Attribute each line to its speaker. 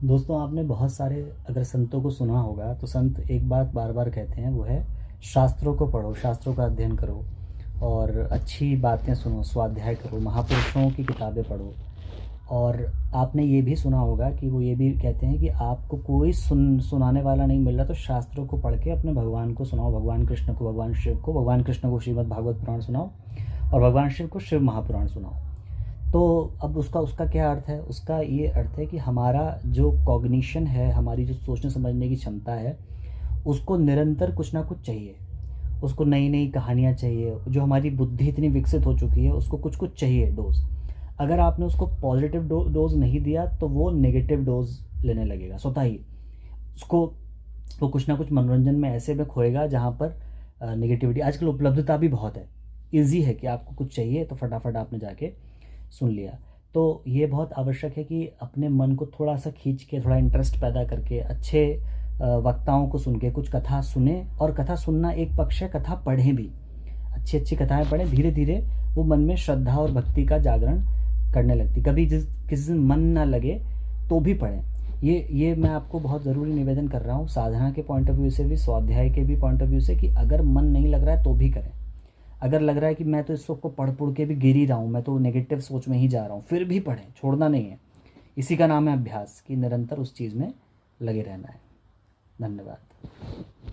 Speaker 1: दोस्तों, आपने बहुत सारे अगर संतों को सुना होगा तो संत एक बात बार बार कहते हैं, वो है शास्त्रों को पढ़ो, शास्त्रों का अध्ययन करो और अच्छी बातें सुनो, स्वाध्याय करो, महापुरुषों की किताबें पढ़ो। और आपने ये भी सुना होगा कि वो ये भी कहते हैं कि आपको कोई सुनाने वाला नहीं मिल रहा तो शास्त्रों को पढ़ के अपने भगवान को सुनाओ, भगवान कृष्ण को, भगवान शिव को, भगवान कृष्ण को श्रीमद् भागवत पुराण सुनाओ और भगवान शिव को शिव महापुराण सुनाओ। तो अब उसका उसका क्या अर्थ है? उसका ये अर्थ है कि हमारा जो कॉग्निशन है, हमारी जो सोचने समझने की क्षमता है, उसको निरंतर कुछ ना कुछ चाहिए। उसको नई नई कहानियाँ चाहिए। जो हमारी बुद्धि इतनी विकसित हो चुकी है, उसको कुछ कुछ चाहिए डोज। अगर आपने उसको पॉजिटिव डोज नहीं दिया तो वो नेगेटिव डोज लेने लगेगा स्वतः ही। उसको वो कुछ ना कुछ मनोरंजन में ऐसे में खोएगा जहाँ पर नेगेटिविटी। आजकल उपलब्धता भी बहुत है, ईजी है कि आपको कुछ चाहिए तो फटाफट आपने जाके सुन लिया। तो ये बहुत आवश्यक है कि अपने मन को थोड़ा सा खींच के, थोड़ा इंटरेस्ट पैदा करके, अच्छे वक्ताओं को सुन के कुछ कथा सुने। और कथा सुनना एक पक्ष है, कथा पढ़ें भी, अच्छी अच्छी कथाएं पढ़ें। धीरे धीरे वो मन में श्रद्धा और भक्ति का जागरण करने लगती। कभी किसी दिन मन ना लगे तो भी पढ़ें। ये मैं आपको बहुत ज़रूरी निवेदन कर रहा हूँ, साधना के पॉइंट ऑफ व्यू से भी, स्वाध्याय के भी पॉइंट ऑफ व्यू से, कि अगर मन नहीं लग रहा है तो भी करें। अगर लग रहा है कि मैं तो इस सबको पढ़ के भी गिर ही रहा हूँ, मैं तो नेगेटिव सोच में ही जा रहा हूँ, फिर भी पढ़ें, छोड़ना नहीं है। इसी का नाम है अभ्यास, कि निरंतर उस चीज़ में लगे रहना है। धन्यवाद।